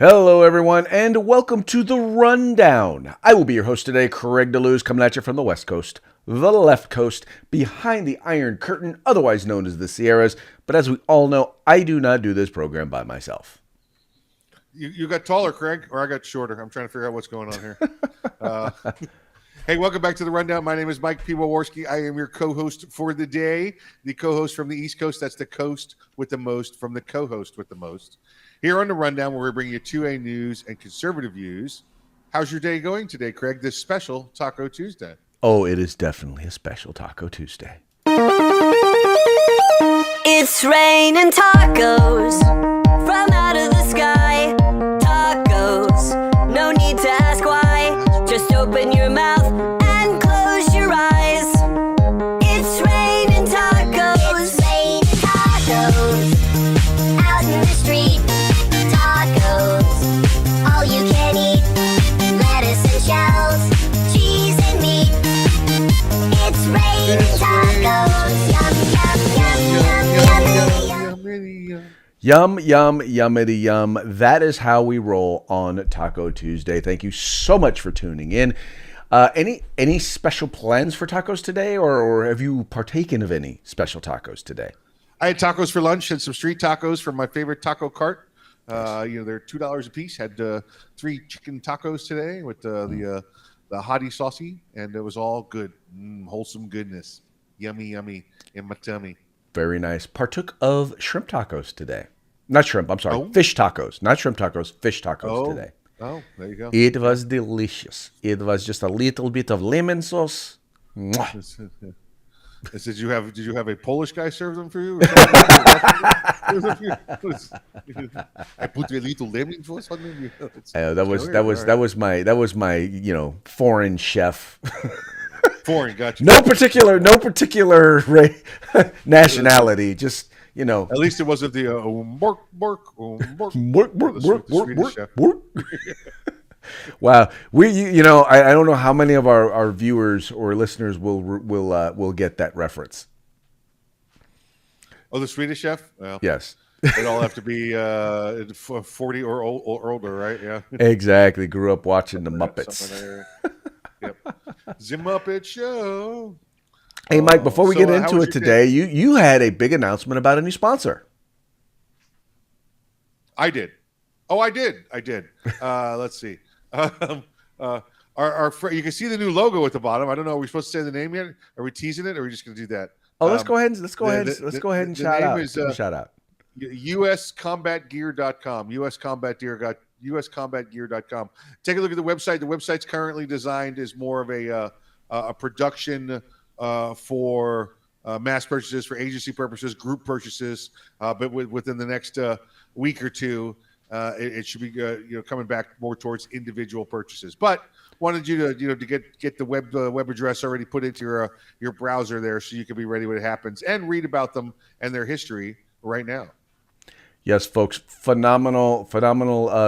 Hello, everyone, and welcome to The Rundown. I will be your host today, Craig DeLuz, coming at you from the West Coast, the left coast, behind the Iron Curtain, otherwise known as the Sierras. But as we all know, I do not do this program by myself. You got taller, Craig, or I got shorter. I'm trying to figure out what's going on here. Hey, welcome back to The Rundown. My name is Mike P. Waworski. I am your co-host for the day, the co-host from the East Coast. That's the coast with the most from the co-host with the most. Here on The Rundown, where we bring you 2A news and conservative views. How's your day going today, Craig? This special Taco Tuesday. Oh, it is definitely a special Taco Tuesday. It's raining tacos from out of the sky. Tacos, no need to ask why. Just open your mouth and close your eyes. It's raining tacos. It's raining tacos out in the street. Tacos, all you can eat. Lettuce and shells, cheese and meat. It's raining tacos. Yum, yum, yummity, yum. That is how we roll on Taco Tuesday. Thank you so much for tuning in. Any special plans for tacos today, or have you partaken of any special tacos today? I had tacos for lunch and some street tacos from my favorite taco cart. They're $2 a piece. Had 3 chicken tacos today with the hottie saucy, and it was all good, wholesome goodness, yummy, yummy in my tummy. Very nice. Partook of shrimp tacos today. Not shrimp, I'm sorry. Oh. Fish tacos. Not shrimp tacos, fish tacos today. Oh, there you go. It was delicious. It was just a little bit of lemon sauce. Mwah. Did you have a Polish guy serve them for you? I put a little lemon sauce on them. That was my foreign chef. Foreign, gotcha. No particular nationality. Just At least it wasn't the work. Wow, I don't know how many of our viewers or listeners will get that reference. Oh, the Swedish chef. Well, yes, they'd all have to be 40 or older, right? Yeah, exactly. Grew up watching the Muppets. Yep, the Muppet Show. Hey, Mike, before we get into it today, you had a big announcement about a new sponsor. I did. Oh, I did. Let's see. Our you can see the new logo at the bottom. I don't know. Are we supposed to say the name yet? Are we teasing it, or are we just going to do that? Oh, let's go ahead and shout out. Shout out. uscombatgear.com. uscombatgear.com. Take a look at the website. The website's currently designed as more of a production for mass purchases, for agency purposes, group purchases. But within the next week or two, it should be coming back more towards individual purchases. But wanted you to get the web address already put into your browser there, so you can be ready when it happens and read about them and their history right now. Yes, folks, phenomenal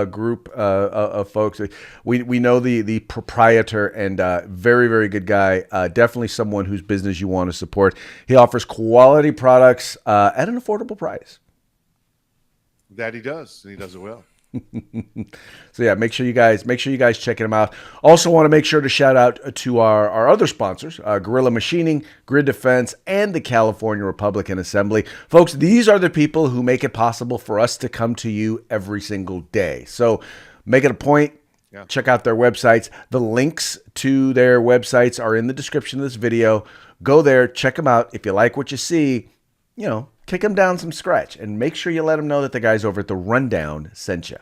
group of folks. We know the proprietor, and very, very good guy. Definitely someone whose business you want to support. He offers quality products at an affordable price. That he does, and he does it well. So yeah, make sure you guys check him out. Also want to make sure to shout out to our other sponsors, Guerrilla Machining, Grid Defense, and the California Republican Assembly. Folks, these are the people who make it possible for us to come to you every single day. So make it a point. Yeah. Check out their websites. The links to their websites are in the description of this video. Go there, check them out. If you like what you see, kick them down some scratch, and make sure you let them know that the guys over at The Rundown sent you.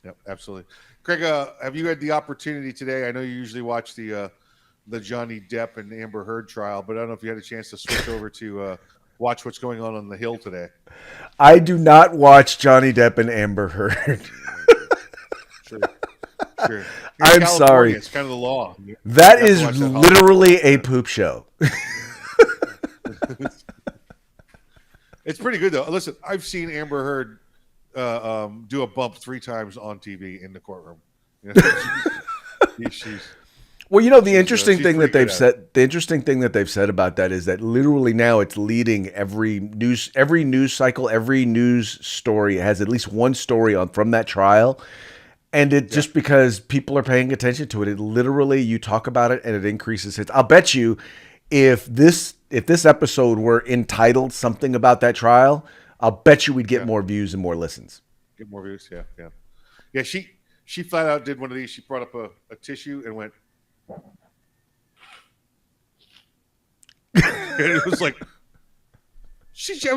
Yep, absolutely. Craig, have you had the opportunity today? I know you usually watch the Johnny Depp and Amber Heard trial, but I don't know if you had a chance to switch over to watch what's going on the Hill today. I do not watch Johnny Depp and Amber Heard. Sure. I'm sorry. It's kind of the law. That is literally a poop show. It's pretty good, though. Listen, I've seen Amber Heard do a bump 3 times on TV in the courtroom. Well, the interesting she's thing that pretty they've good at said, the interesting thing that they've said about that is that literally now it's leading every news cycle, every news story has at least one story on from that trial. And it just because people are paying attention to it, it literally, you talk about it and it increases hits. I'll bet you if this episode were entitled something about that trial, I'll bet you we'd get more views and more listens. Get more views, yeah. She flat out did one of these. She brought up a tissue and went, and it was like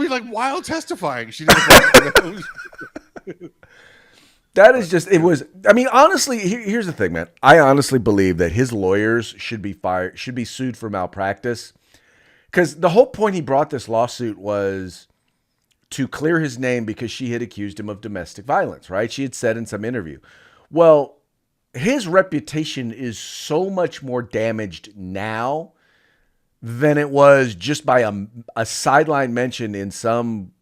like wild testifying. She didn't. That is just, it was, I mean, honestly, here's the thing, man. I honestly believe that his lawyers should be sued for malpractice. Because the whole point he brought this lawsuit was to clear his name because she had accused him of domestic violence, right? She had said in some interview. Well, his reputation is so much more damaged now than it was just by a sideline mention in some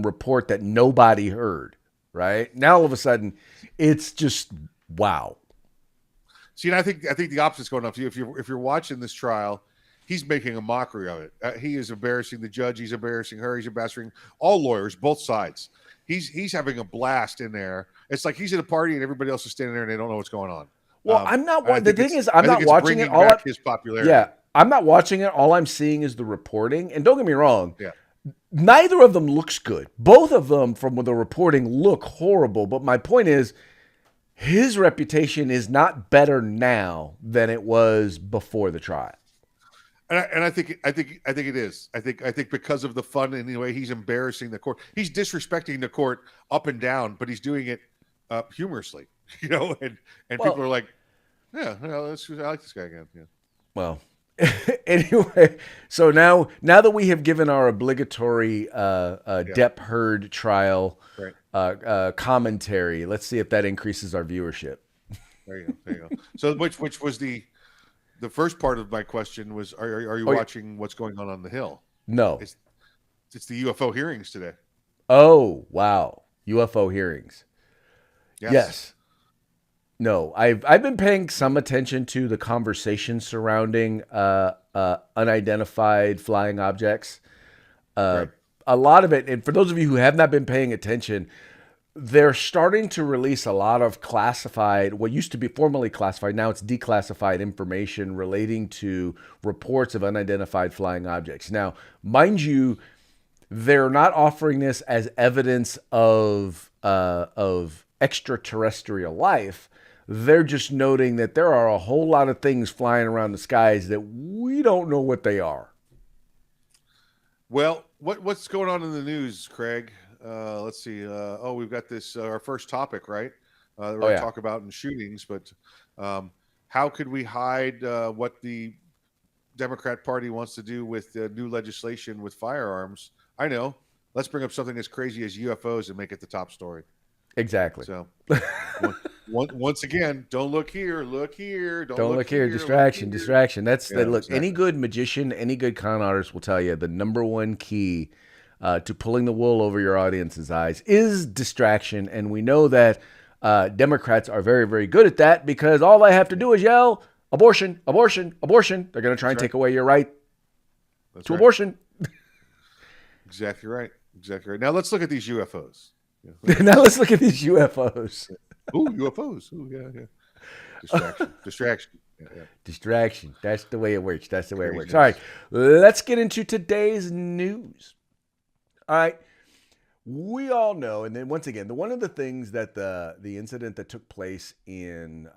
report that nobody heard, right? Now all of a sudden, it's just wow. See, and I think the opposite's going on for you. If you're watching this trial, he's making a mockery of it. He is embarrassing the judge. He's embarrassing her. He's embarrassing all lawyers, both sides. He's having a blast in there. It's like he's at a party and everybody else is standing there and they don't know what's going on. Well, I'm not. The thing is, I'm not watching it. His popularity. Yeah, I'm not watching it. All I'm seeing is the reporting. And don't get me wrong. Yeah. Neither of them looks good. Both of them, from the reporting, look horrible. But my point is, his reputation is not better now than it was before the trial. And I think it is. I think because of the fun and the way he's embarrassing the court, he's disrespecting the court up and down, but he's doing it humorously, and people are like, yeah, I like this guy again. Yeah. Well, anyway, so now that we have given our obligatory Depp Heard trial commentary, let's see if that increases our viewership. There you go. So which was the first part of my question was, are you watching what's going on the Hill? No. It's the UFO hearings today. Oh, wow. UFO hearings. Yes. No, I've been paying some attention to the conversation surrounding unidentified flying objects. A lot of it, and for those of you who have not been paying attention, they're starting to release a lot of classified, what used to be formerly classified, now it's declassified information relating to reports of unidentified flying objects. Now, mind you, they're not offering this as evidence of extraterrestrial life. They're just noting that there are a whole lot of things flying around the skies that we don't know what they are. Well, what's going on in the news, Craig? Let's see. We've got this, our first topic, right? We're going to talk about in shootings, but how could we hide what the Democrat Party wants to do with new legislation with firearms? I know. Let's bring up something as crazy as UFOs and make it the top story. Exactly. So once again, don't look here, look here. Don't look here. Distraction. That's look. Exactly. Any good magician, any good con artist will tell you the number one key to pulling the wool over your audience's eyes is distraction. And we know that Democrats are very, very good at that because all they have to do is yell, abortion, abortion, abortion. They're going to try and take away your right to abortion. Exactly right. Now let's look at these UFOs. Now let's look at these UFOs. Ooh, UFOs. Ooh, yeah. Distraction. Yeah. Distraction. That's the way it works. All right. Let's get into today's news. All right. We all know, and then once again, one of the things that the incident that took place in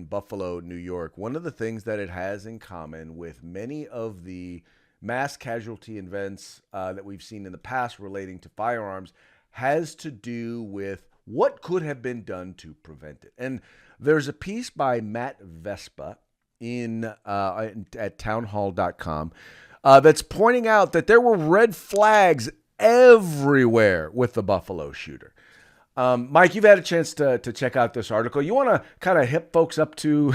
Buffalo, New York, one of the things that it has in common with many of the mass casualty events that we've seen in the past relating to firearms has to do with what could have been done to prevent it. And there's a piece by Matt Vespa at townhall.com that's pointing out that there were red flags everywhere with the Buffalo shooter. Mike, you've had a chance to check out this article. You want to kind of hip folks up to,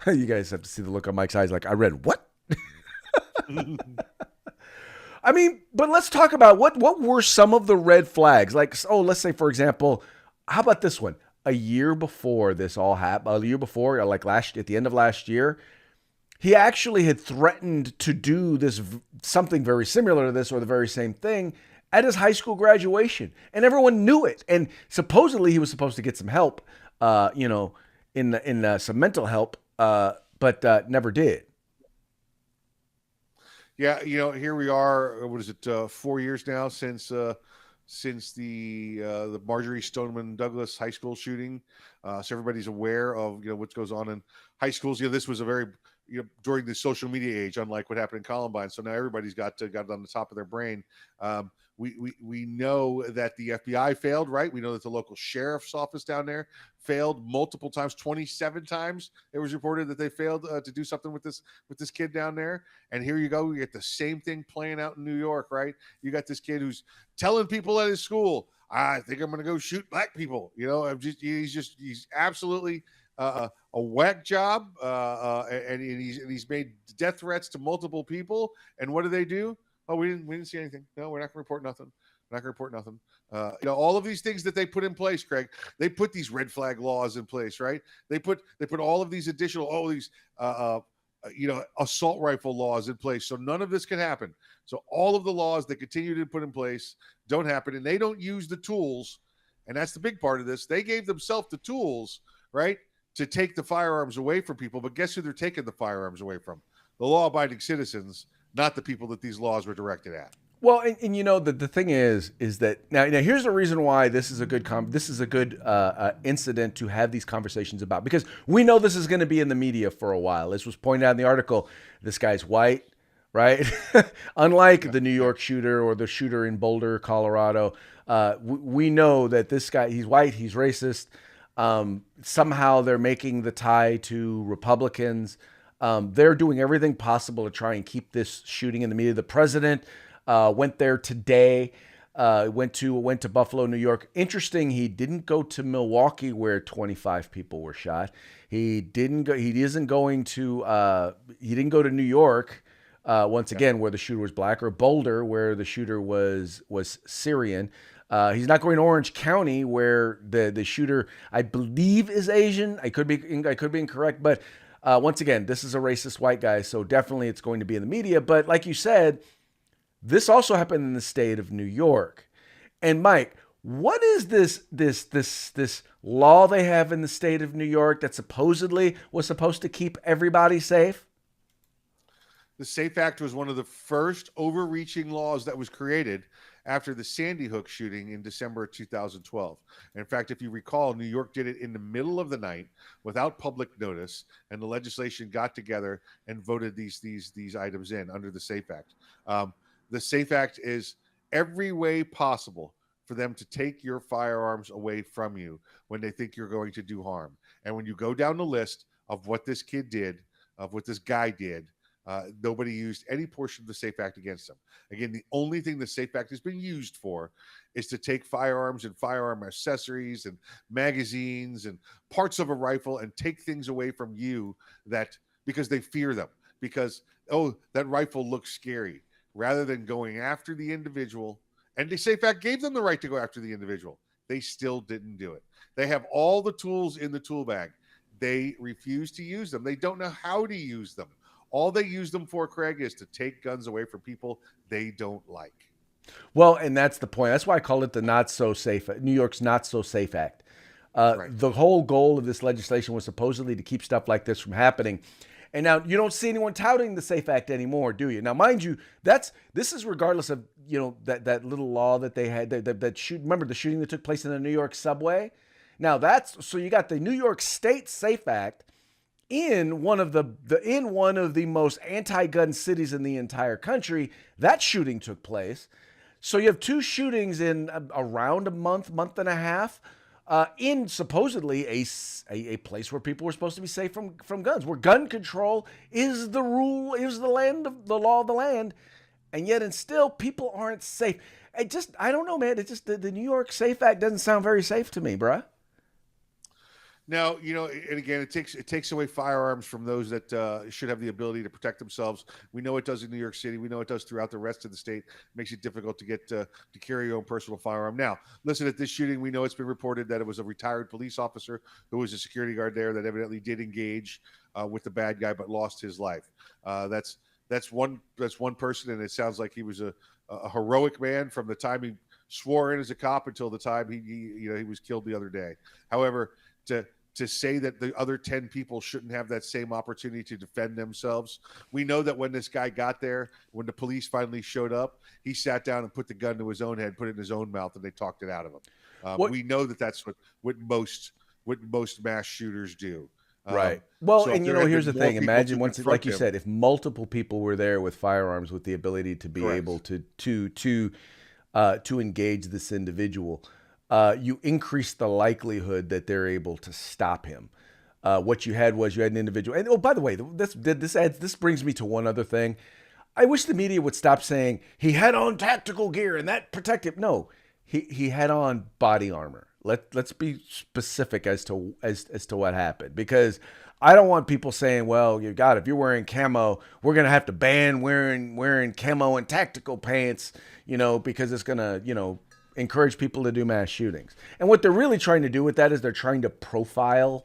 you guys have to see the look on Mike's eyes like, I read what? I mean, but let's talk about what were some of the red flags? Like, let's say, for example, how about this one? a year before this all happened, a year before, like at the end of last year, he actually had threatened to do this something very similar to this or the very same thing at his high school graduation, and everyone knew it. And supposedly he was supposed to get some help, in some mental help, but never did. Yeah, here we are. What is it? 4 years now since the Marjorie Stoneman Douglas high school shooting. So everybody's aware of what goes on in high schools. This was a very during the social media age, unlike what happened in Columbine. So now everybody's got it on the top of their brain. We know that the FBI failed, right? We know that the local sheriff's office down there failed multiple times, 27 times. It was reported that they failed to do something with this kid down there. And here you go, we get the same thing playing out in New York, right? You got this kid who's telling people at his school, "I think I'm going to go shoot black people." He's absolutely a whack job, and he's made death threats to multiple people. And what do? Oh, we didn't see anything. No, we're not going to report nothing. We're not going to report nothing. All of these things that they put in place, Craig, they put these red flag laws in place, right? They put all of these additional, assault rifle laws in place. So none of this can happen. So all of the laws they continue to put in place don't happen, and they don't use the tools. And that's the big part of this. They gave themselves the tools, right, to take the firearms away from people. But guess who they're taking the firearms away from? The law-abiding citizens, not the people that these laws were directed at. Well, and the thing is that now here's the reason why this is a good incident to have these conversations about, because we know this is going to be in the media for a while. This was pointed out in the article. This guy's white, right? Unlike the New York shooter or the shooter in Boulder, Colorado, we know that this guy, he's white, he's racist. Somehow they're making the tie to Republicans. They're doing everything possible to try and keep this shooting in the media. The president went there today, went to Buffalo, New York. Interesting, he didn't go to Milwaukee where 25 people were shot. He didn't go to New York, once again, where the shooter was black, or Boulder, where the shooter was Syrian. He's not going to Orange County, where the shooter, I believe, is Asian. I could be incorrect, but once again, this is a racist white guy, so definitely it's going to be in the media. But like you said, this also happened in the state of New York. And Mike, what is this law they have in the state of New York that supposedly was supposed to keep everybody safe? The SAFE Act was one of the first overreaching laws that was created after the Sandy Hook shooting in December of 2012. In fact, if you recall, New York did it in the middle of the night without public notice, and the legislation got together and voted these items in under the SAFE Act. The SAFE Act is every way possible for them to take your firearms away from you when they think you're going to do harm. And when you go down the list of what this kid did, of what this guy did, nobody used any portion of the SAFE Act against them. Again, the only thing the SAFE Act has been used for is to take firearms and firearm accessories and magazines and parts of a rifle and take things away from you because they fear them, because, oh, that rifle looks scary, rather than going after the individual. And the SAFE Act gave them the right to go after the individual. They still didn't do it. They have all the tools in the tool bag. They refuse to use them. They don't know how to use them. All they use them for, Craig, is to take guns away from people they don't like. Well, and that's the point. That's why I call it the New York's Not So Safe Act. Right. The whole goal of this legislation was supposedly to keep stuff like this from happening. And now you don't see anyone touting the SAFE Act anymore, do you? Now, mind you, this is regardless of that little law that they had remember the shooting that took place in the New York subway. Now so you got the New York State SAFE Act in one of the most anti-gun cities in the entire country. That shooting took place. So you have two shootings in around a month and a half. In supposedly a place where people were supposed to be safe from guns, where gun control is the rule, is the law of the land, and yet and still people aren't safe. I don't know, man. It's just the New York SAFE Act doesn't sound very safe to me, bruh. Now, and again, it takes away firearms from those that should have the ability to protect themselves. We know it does in New York City. We know it does throughout the rest of the state. It makes it difficult to get to carry your own personal firearm. Now, listen, at this shooting, we know it's been reported that it was a retired police officer who was a security guard there that evidently did engage with the bad guy, but lost his life. That's one person, and it sounds like he was a heroic man from the time he swore in as a cop until the time he was killed the other day. However, to say that the other 10 people shouldn't have that same opportunity to defend themselves. We know that when this guy got there, when the police finally showed up, he sat down and put the gun to his own head, put it in his own mouth, and they talked it out of him. We know that that's what most mass shooters do. Right. Well, so and here's the thing. Imagine once, like you said, if multiple people were there with firearms with the ability to be able to engage this individual, you increase the likelihood that they're able to stop him. What you had an individual. And by the way, this brings me to one other thing. I wish the media would stop saying he had on tactical gear and that protected. No, he had on body armor. Let's be specific as to what happened, because I don't want people saying, well, if you're wearing camo, we're going to have to ban wearing camo and tactical pants, because it's going to, encourage people to do mass shootings. And what they're really trying to do with that is they're trying to profile,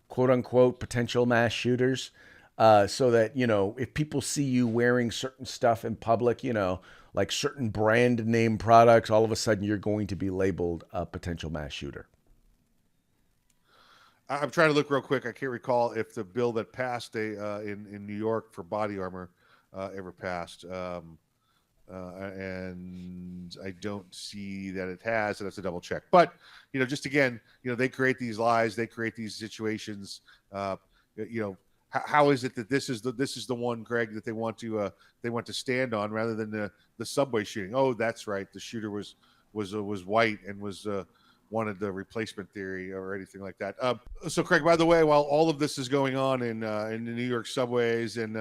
quote unquote, potential mass shooters, so that, if people see you wearing certain stuff in public, like certain brand name products, all of a sudden you're going to be labeled a potential mass shooter. I'm trying to look real quick. I can't recall if the bill that passed in New York for body armor ever passed. And I don't see that it has, and that's a double check. But just again, they create these lies, they create these situations. How is it that this is the one, Greg, that they want to stand on rather than the subway shooting? Oh, that's right, the shooter was white and wanted the replacement theory or anything like that. So, Craig, by the way, while all of this is going on in the New York subways and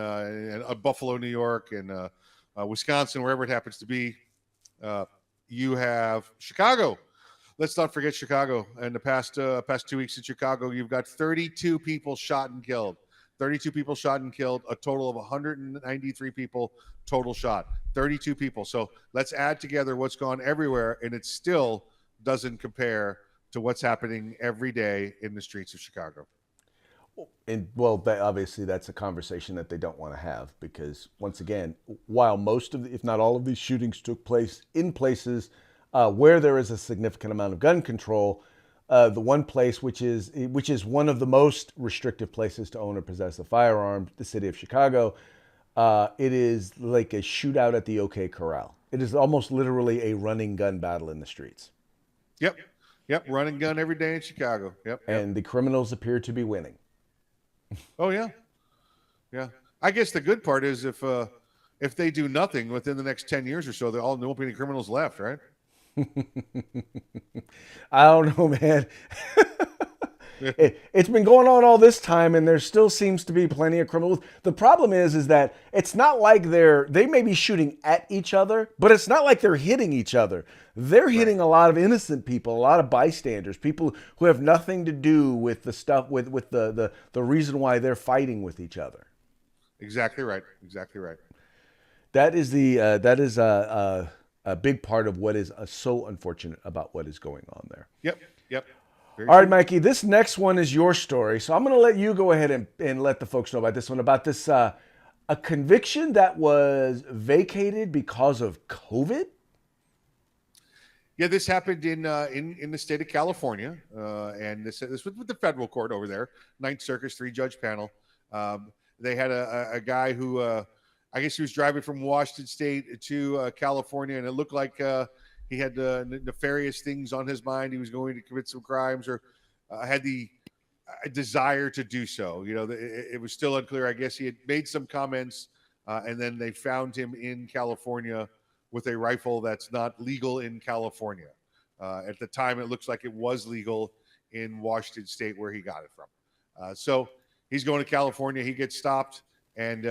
Buffalo, New York, and Wisconsin, wherever it happens to be, you have Chicago. Let's not forget Chicago. In the past 2 weeks in Chicago, you've got 32 people shot and killed. 32 people shot and killed, a total of 193 people total shot. 32 people. So let's add together what's gone everywhere, and it still doesn't compare to what's happening every day in the streets of Chicago. And obviously that's a conversation that they don't want to have, because once again, while most of, if not all of these shootings took place in places where there is a significant amount of gun control, the one place which is one of the most restrictive places to own or possess a firearm, the city of Chicago, it is like a shootout at the OK Corral. It is almost literally a running gun battle in the streets. Yep, running gun every day in Chicago. Yep. And the criminals appear to be winning. Oh yeah. I guess the good part is if they do nothing within the next 10 years or so, there won't be any criminals left, right? I don't know, man. It's been going on all this time, and there still seems to be plenty of criminals. The problem is that it's not like they may be shooting at each other, but it's not like they're hitting each other. They're hitting a lot of innocent people, a lot of bystanders, people who have nothing to do with the stuff, with the reason why they're fighting with each other. Exactly right. That is a big part of what is so unfortunate about what is going on there. Yep. All right, Mikey, this next one is your story. So I'm going to let you go ahead and let the folks know about this one, about this, a conviction that was vacated because of COVID. Yeah, this happened in the state of California, and this was with the federal court over there, Ninth Circus, 3-judge panel. They had a guy who, I guess he was driving from Washington State to California, and it looked like he had nefarious things on his mind. He was going to commit some crimes, or had the desire to do so. It was still unclear. I guess he had made some comments, and then they found him in California with a rifle that's not legal in California. At the time, it looks like it was legal in Washington State where he got it from. So he's going to California. He gets stopped, and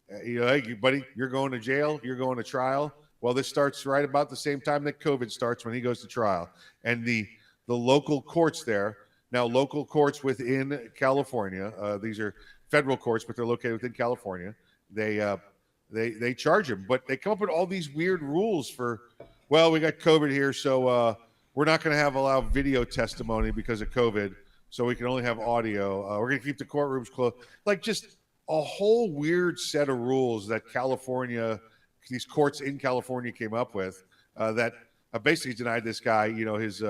hey, buddy, you're going to jail. You're going to trial. Well, this starts right about the same time that COVID starts, when he goes to trial. And the local courts there Now, local courts within California, these are federal courts, but they're located within California. They charge them, but they come up with all these weird rules for, well, we got COVID here, so we're not going to allow video testimony because of COVID, so we can only have audio. We're going to keep the courtrooms closed. Like, just a whole weird set of rules that these courts in California came up with that basically denied this guy, his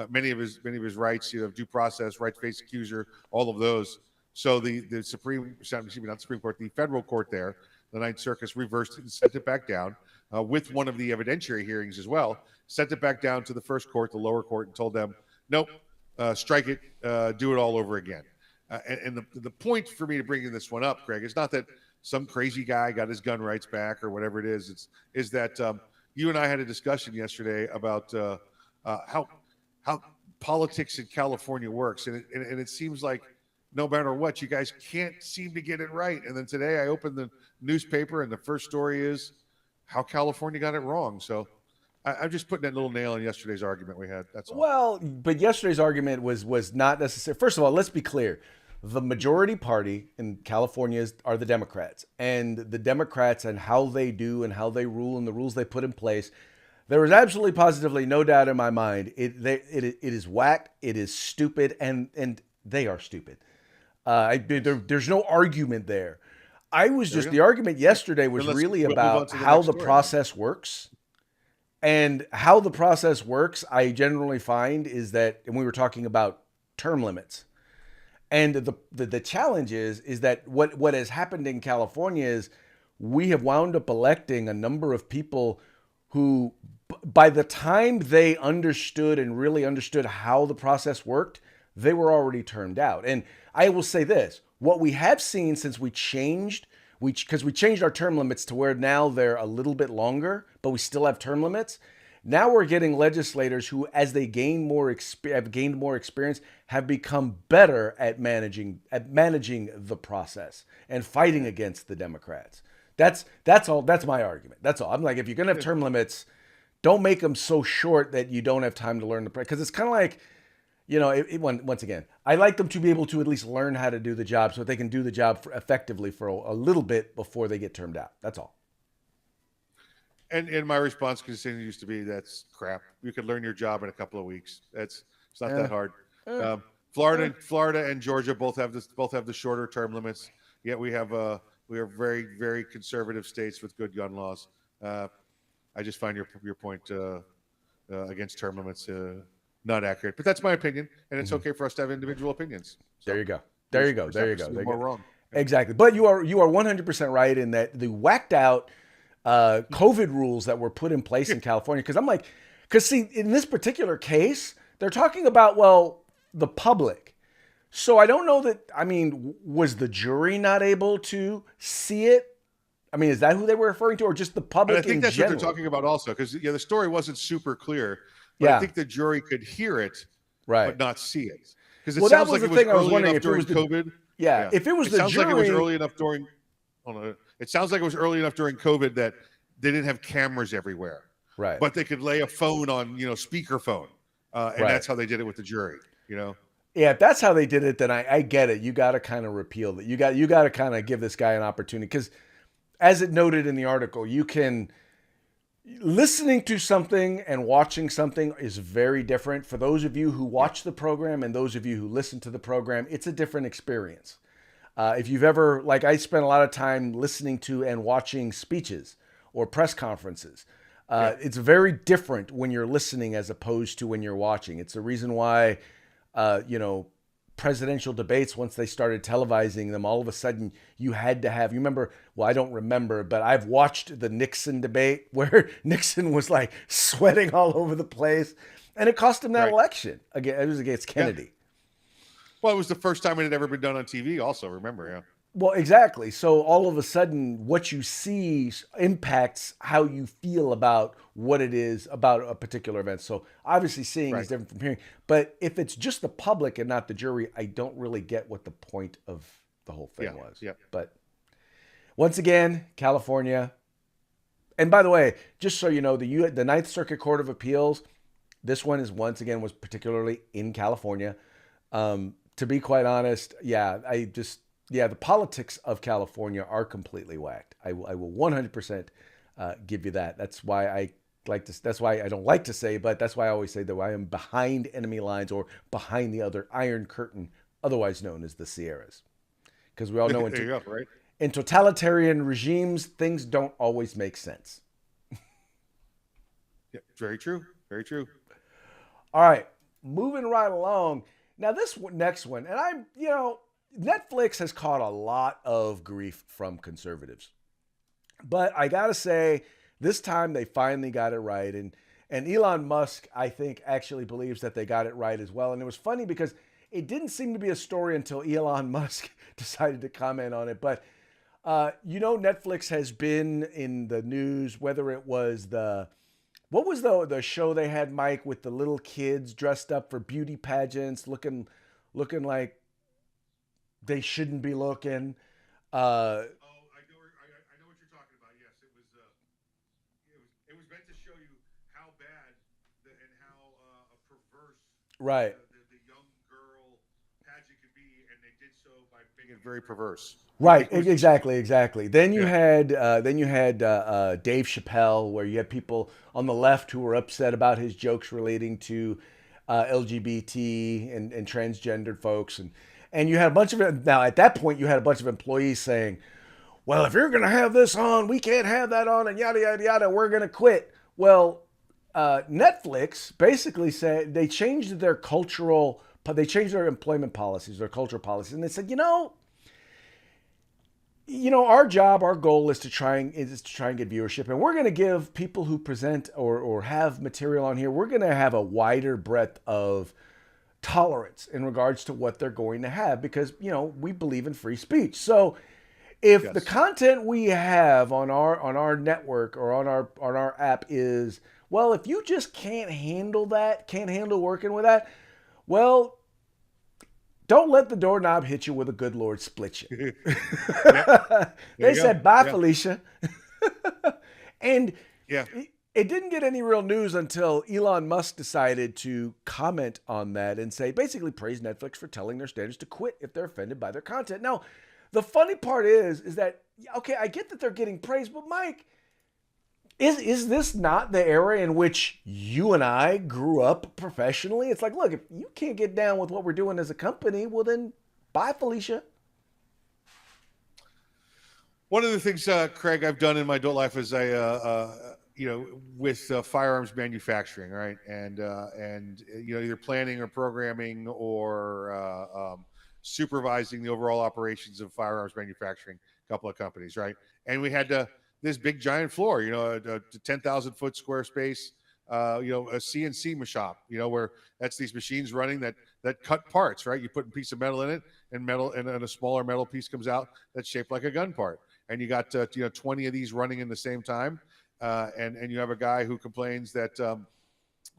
many of his rights, due process, right to face accuser, all of those. So the federal court there, the Ninth Circus, reversed it and sent it back down with one of the evidentiary hearings as well. Sent it back down to the first court, the lower court, and told them, nope, strike it, do it all over again. And the point for me to bringing this one up, Greg, is not that some crazy guy got his gun rights back or whatever it is. Is that you and I had a discussion yesterday about how politics in California works, and it seems like no matter what, you guys can't seem to get it right. And then today I opened the newspaper, and the first story is how California got it wrong. So I'm just putting that little nail in yesterday's argument we had. That's all. Well, but yesterday's argument was not necessary. First of all, let's be clear. The majority party in California are the Democrats, and the Democrats and how they do and how they rule and the rules they put in place. There is absolutely positively no doubt in my mind. It is whack. It is stupid, and they are stupid. There's no argument there. The argument yesterday was really about how the process works. And how the process works, I generally find, is that, and we were talking about term limits. And the challenge is that what has happened in California is we have wound up electing a number of people who, by the time they understood and really understood how the process worked, they were already termed out. And I will say this, what we have seen since we changed our term limits to where now they're a little bit longer, but we still have term limits. Now we're getting legislators who, as they gained more experience, have become better at managing the process and fighting against the Democrats. That's all. That's my argument. That's all. I'm like, if you're gonna have term limits, don't make them so short that you don't have time to learn because it's kind of like, once again, I like them to be able to at least learn how to do the job so that they can do the job effectively for a little bit before they get termed out. That's all. And my response continues to be, that's crap. You could learn your job in a couple of weeks. It's not that hard. Florida and Georgia both have the shorter term limits. Yet we are very, very conservative states with good gun laws. I just find your point against term limits not accurate, but that's my opinion, and it's okay for us to have individual opinions. So there you go. More wrong. Exactly, but you are 100% right in that the whacked out COVID rules that were put in place in California. Because see, in this particular case, they're talking about the public. So I don't know that. I mean, was the jury not able to see it? I mean, is that who they were referring to, or just the public? And I think that's general? what they're talking about also, because the story wasn't super clear. But I think the jury could hear it, but not see it. Because it sounds like it was early enough during COVID. Yeah, if it was the jury. It sounds like it was early enough during. It sounds like it was early enough during COVID that they didn't have cameras everywhere. Right. But they could lay a phone on, speakerphone. And that's how they did it with the jury, Yeah, if that's how they did it, then I get it. You got to kind of repeal that. You got to kind of give this guy an opportunity, because as it noted in the article, listening to something and watching something is very different. For those of you who watch the program and those of you who listen to the program, it's a different experience. If you've ever, I spent a lot of time listening to and watching speeches or press conferences. It's very different when you're listening as opposed to when you're watching. It's the reason why, presidential debates, once they started televising them, all of a sudden you had to have, I don't remember, but I've watched the Nixon debate where Nixon was sweating all over the place, and it cost him that election. Again, it was against Kennedy. Yeah. Well, it was the first time it had ever been done on TV also, remember, Well, exactly. So all of a sudden, what you see impacts how you feel about what it is about a particular event. So obviously seeing is different from hearing. But if it's just the public and not the jury, I don't really get what the point of the whole thing was. Yeah. But once again, California. And by the way, just so you know, the Ninth Circuit Court of Appeals, this one was particularly in California. To be quite honest, the politics of California are completely whacked. I will 100% give you that. That's why that's why I don't like to say, but that's why I always say that I am behind enemy lines or behind the other Iron Curtain, otherwise known as the Sierras. Because we all know There you go, right? in totalitarian regimes, things don't always make sense. Yeah, very true. Very true. All right, moving right along. Now, next one, and Netflix has caught a lot of grief from conservatives. But I got to say, this time they finally got it right. And Elon Musk, I think, actually believes that they got it right as well. And it was funny because it didn't seem to be a story until Elon Musk decided to comment on it. But, Netflix has been in the news, whether it was what was the show they had, Mike, with the little kids dressed up for beauty pageants, looking like they shouldn't be looking. I know what you're talking about. Yes, it was meant to show you how bad and how perverse Right. the young girl pageant could be, and they did so by making it very perverse. Right, exactly. Then you had Dave Chappelle, where you had people on the left who were upset about his jokes relating to LGBT and transgendered folks, and you had a bunch of, now at that point you had a bunch of employees saying, well, if you're going to have this on, we can't have that on, and yada yada yada, we're going to quit. Well, Netflix basically said they changed their employment policies, their cultural policies, and they said, our goal is to try and get viewership, and we're going to give people who present or have material on here, we're going to have a wider breadth of tolerance in regards to what they're going to have, because we believe in free speech. So if the content we have on our network or on our app is, well, if you just can't handle working with that, well, don't let the doorknob hit you with a good Lord split you. They said, bye, Felicia. And it didn't get any real news until Elon Musk decided to comment on that and say, basically praise Netflix for telling their standards to quit if they're offended by their content. Now, the funny part is that, okay, I get that they're getting praise, but Mike, is this not the era in which you and I grew up professionally? It's like, look, if you can't get down with what we're doing as a company, well then, bye, Felicia. One of the things, Craig, I've done in my adult life is with firearms manufacturing, right? And either planning or programming or supervising the overall operations of firearms manufacturing, a couple of companies, right? And we had this big giant floor, a 10,000 foot square space, a CNC shop, where that's these machines running that cut parts, right? You put a piece of metal in it, and a smaller metal piece comes out that's shaped like a gun part. And you got 20 of these running in the same time, and you have a guy who complains that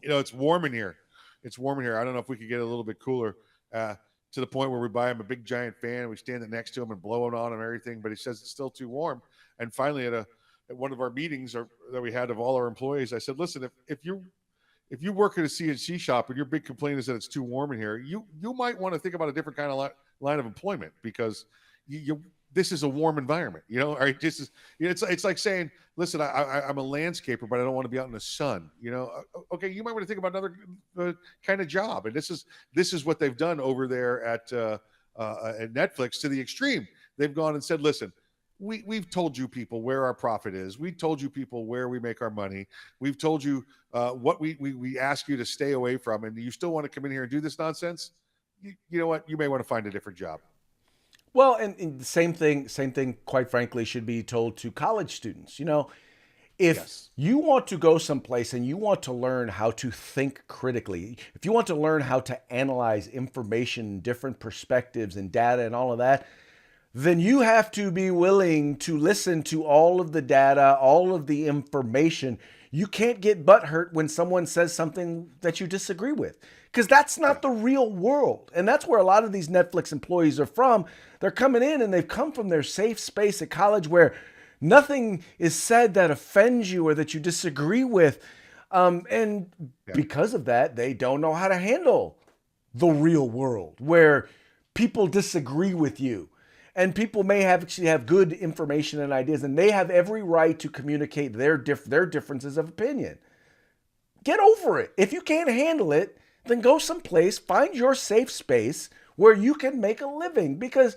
it's warm in here. It's warm in here. I don't know if we could get a little bit cooler. To the point where we buy him a big giant fan and we stand next to him and blow it on him and everything, but he says it's still too warm. And finally, at one of our meetings that we had of all our employees, I said, listen, if you work at a CNC shop and your big complaint is that it's too warm in here, you might want to think about a different kind of line of employment, because this is a warm environment, Right? This is, it's like saying, listen, I'm a landscaper, but I don't want to be out in the sun. Okay, you might want to think about another kind of job. And this is what they've done over there at Netflix to the extreme. They've gone and said, listen, we've told you people where our profit is. We told you people where we make our money. We've told you what we ask you to stay away from, and you still want to come in here and do this nonsense? You know what? You may want to find a different job. Well, and the same thing, quite frankly, should be told to college students. If you want to go someplace and you want to learn how to think critically, if you want to learn how to analyze information, different perspectives and data and all of that, then you have to be willing to listen to all of the data, all of the information. You can't get butthurt when someone says something that you disagree with, because that's not the real world. And that's where a lot of these Netflix employees are from. They're coming in and they've come from their safe space at college where nothing is said that offends you or that you disagree with. Because of that, they don't know how to handle the real world where people disagree with you. And people may actually have good information and ideas, and they have every right to communicate their differences of opinion. Get over it. If you can't handle it, then go someplace, find your safe space where you can make a living. Because,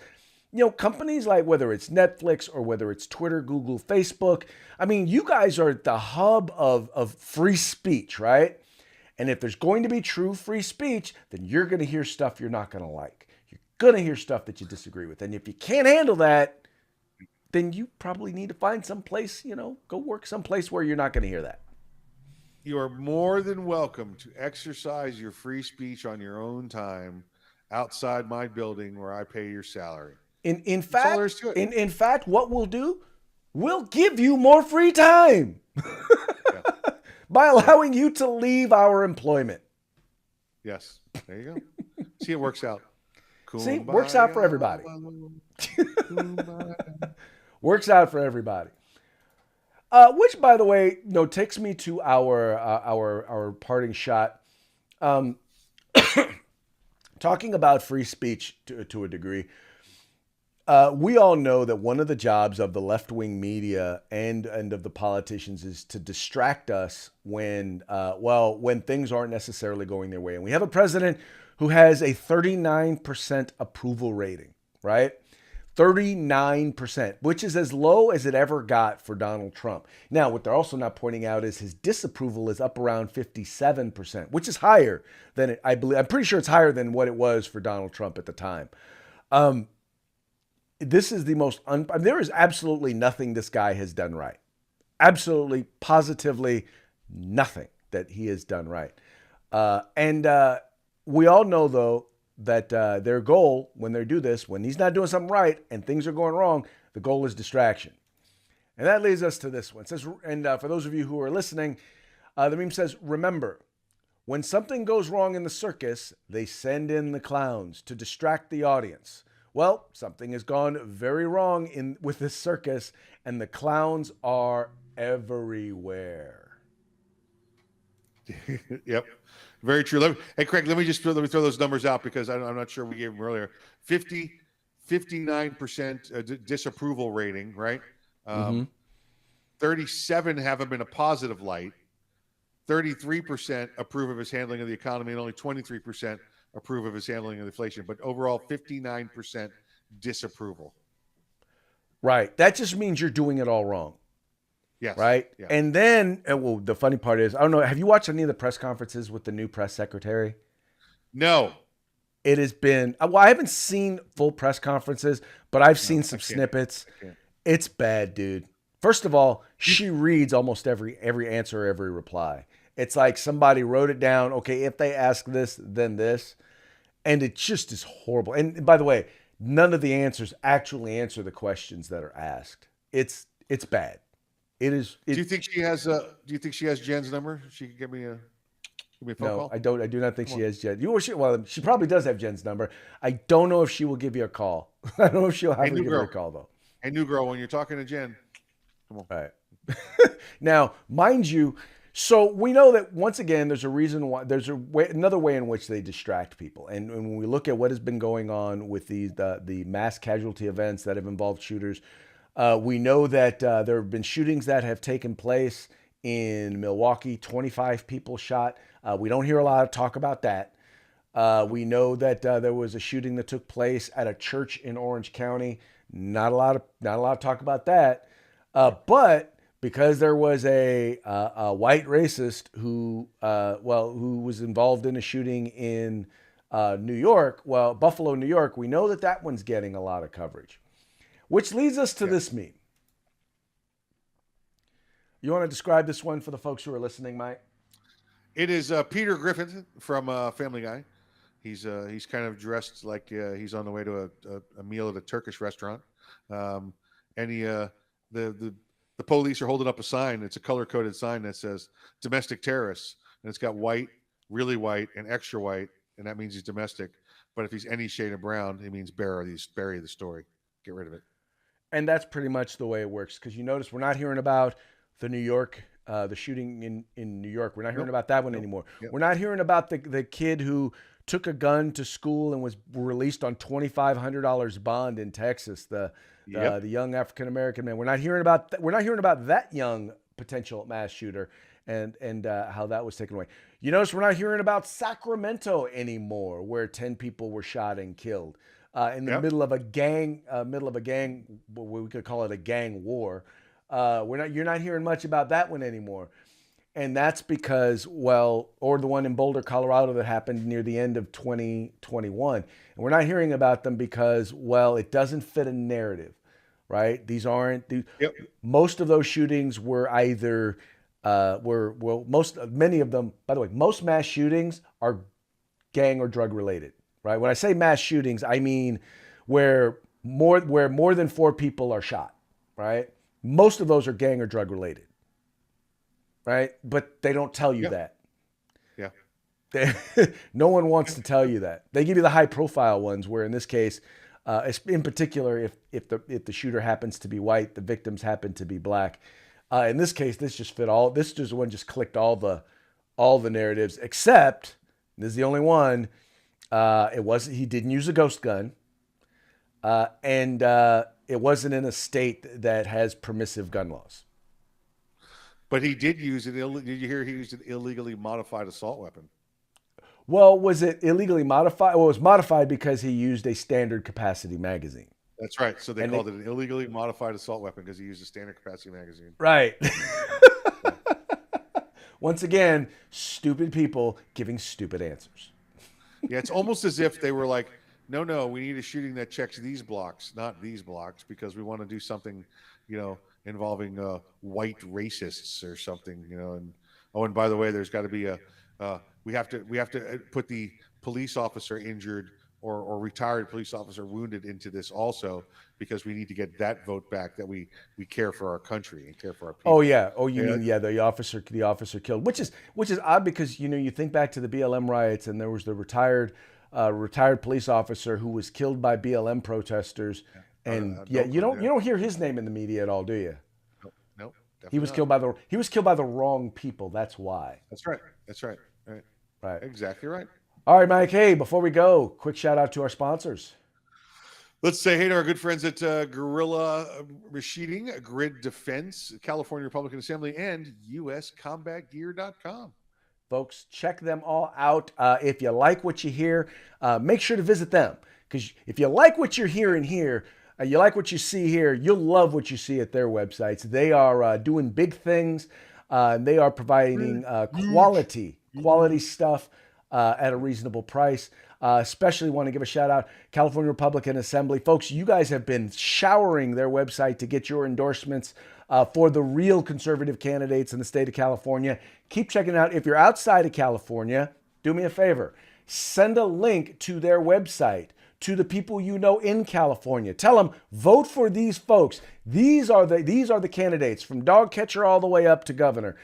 companies like whether it's Netflix or whether it's Twitter, Google, Facebook, I mean, you guys are at the hub of free speech, right? And if there's going to be true free speech, then you're going to hear stuff you're not going to like. You're going to hear stuff that you disagree with. And if you can't handle that, then you probably need to find some place, go work someplace where you're not going to hear that. You are more than welcome to exercise your free speech on your own time outside my building where I pay your salary. In fact, what we'll do, we'll give you more free time by allowing you to leave our employment. Yes, there you go. See, it works out. See, works out for everybody. Works out for everybody. Which, by the way, takes me to our parting shot. Talking about free speech to a degree, we all know that one of the jobs of the left-wing media and of the politicians is to distract us when things aren't necessarily going their way. And we have a president who has a 39% approval rating, right? 39%, which is as low as it ever got for Donald Trump. Now, what they're also not pointing out is his disapproval is up around 57%, which is higher than it, I believe. I'm pretty sure it's higher than what it was for Donald Trump at the time. This is the most, there is absolutely nothing this guy has done right. Absolutely, positively nothing that he has done right. And we all know, though, that their goal when they do this, when he's not doing something right and things are going wrong, the goal is distraction. And that leads us to this one. It says, and for those of you who are listening, the meme says, remember, when something goes wrong in the circus, they send in the clowns to distract the audience. Well, something has gone very wrong with this circus, and the clowns are everywhere. Yep. Very true. Hey, Craig, let me throw those numbers out because I'm not sure we gave them earlier. 59% disapproval rating, right? 37 have him in a positive light. 33% approve of his handling of the economy, and only 23% approve of his handling of inflation. But overall, 59% disapproval. Right. That just means you're doing it all wrong. Yes. Right. Yeah. And then, the funny part is, I don't know, have you watched any of the press conferences with the new press secretary? No. It has been, I haven't seen full press conferences, but I've seen some snippets. It's bad, dude. First of all, she reads almost every answer, every reply. It's like somebody wrote it down. Okay, if they ask this, then this. And it just is horrible. And by the way, none of the answers actually answer the questions that are asked. It's bad. It is. Do you think she has? Do you think she has Jen's number? She could give me a phone call. I don't. I do not think she has Jen. She probably does have Jen's number. I don't know if she will give you a call. I don't know if she'll have to give you a call though. Hey, new girl, when you're talking to Jen, come on. All right. Now, mind you, so we know that once again, there's a reason why. There's another way in which they distract people, and when we look at what has been going on with the mass casualty events that have involved shooters. We know that there have been shootings that have taken place in Milwaukee, 25 people shot. We don't hear a lot of talk about that. We know that there was a shooting that took place at a church in Orange County. Not a lot of talk about that. But because there was a white racist who was involved in a shooting in New York, Buffalo, New York, we know that one's getting a lot of coverage. Which leads us to this meme. You want to describe this one for the folks who are listening, Mike? It is Peter Griffin from Family Guy. He's kind of dressed like he's on the way to a meal at a Turkish restaurant, and the police are holding up a sign. It's a color-coded sign that says "domestic terrorists," and it's got white, really white, and extra white, and that means he's domestic. But if he's any shade of brown, it means bury the story, get rid of it. And that's pretty much the way it works. Because you notice we're not hearing about the New York, the shooting in New York. We're not hearing about that one anymore. We're not hearing about the kid who took a gun to school and was released on $2,500 bond in Texas. The young African American man. We're not hearing about that young potential mass shooter and how that was taken away. You notice we're not hearing about Sacramento anymore, where 10 people were shot and killed in the middle of a gang. We could call it a gang war. You're not hearing much about that one anymore. And that's because, or the one in Boulder, Colorado that happened near the end of 2021. And we're not hearing about them because, it doesn't fit a narrative, right? Most of those shootings were either, many of them, by the way, most mass shootings are gang or drug related, right? When I say mass shootings, I mean where more than 4 people are shot, right? Most of those are gang or drug related. Right? But they don't tell you that. Yeah. No one wants to tell you that. They give you the high profile ones where in this case, in particular, if the shooter happens to be white, the victims happen to be black. In this case, this one just clicked all the narratives, except this is the only one. He didn't use a ghost gun. And it wasn't in a state that has permissive gun laws. But he did use it. Did you hear he used an illegally modified assault weapon? Well, was it illegally modified? Well, it was modified because he used a standard capacity magazine. That's right. So they called it an illegally modified assault weapon because he used a standard capacity magazine. Right. Once again, stupid people giving stupid answers. Yeah, it's almost as if they were like, no, we need a shooting that checks these blocks, not these blocks, because we want to do something, involving white racists or something, and by the way, there's got to be we have to put the police officer injured or retired police officer wounded into this also, because we need to get that vote back that we care for our country and care for our people. Oh yeah. Oh, you mean the officer killed, which is odd because you think back to the BLM riots and there was the retired police officer who was killed by BLM protesters. And you don't hear his name in the media at all, do you? Nope. He was killed by the wrong people. That's why. That's right. Right. Exactly right. All right, Mike. Hey, before we go, quick shout out to our sponsors. Let's say hey to our good friends at Guerrilla Machining, Grid Defense, California Republican Assembly, and USCombatGear.com. Folks, check them all out. If you like what you hear, make sure to visit them. Because if you like what you're hearing here, you like what you see here, you'll love what you see at their websites. They are doing big things. They are providing quality stuff at a reasonable price. Especially want to give a shout out, California Republican Assembly. Folks, you guys have been showering their website to get your endorsements for the real conservative candidates in the state of California. Keep checking it out. If you're outside of California, do me a favor. Send a link to their website to the people you know in California. Tell them, vote for these folks. These are the candidates from dog catcher all the way up to governor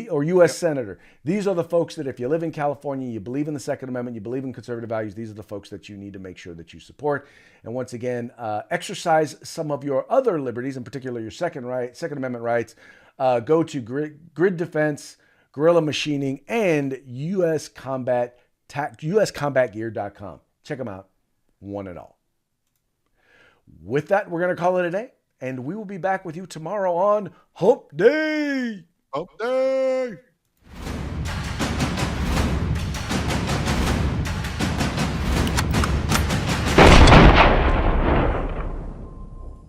or U.S. senator. These are the folks that if you live in California, you believe in the Second Amendment, you believe in conservative values, these are the folks that you need to make sure that you support. And once again, exercise some of your other liberties, in particular your Second Amendment rights. Go to Grid Defense, Guerrilla Machining, and USCombatGear.com. Check them out. One and all. With that, we're going to call it a day, and we will be back with you tomorrow on Hump Day. Hump Day.